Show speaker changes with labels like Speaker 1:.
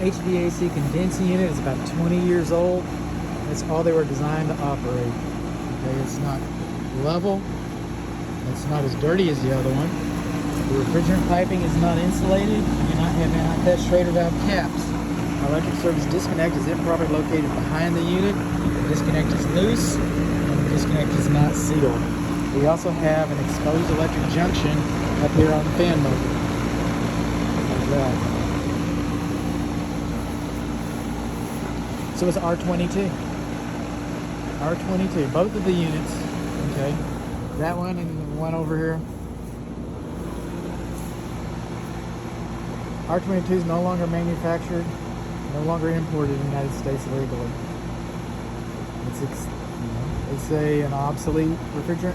Speaker 1: HVAC condensing unit is about 20 years old. That's all they were designed to operate. Okay, it's not level. It's not as dirty as the other one. The refrigerant piping is not insulated. You do not have anti-penetrator valve caps. Electric service disconnect is improperly located behind the unit. The disconnect is loose, and the disconnect is not sealed. We also have an exposed electric junction up here on the fan motor. Like that. So it's R22. R22, both of the units, okay? That one and the one over here. R22 is no longer manufactured, no longer imported in the United States legally. It's an obsolete refrigerant.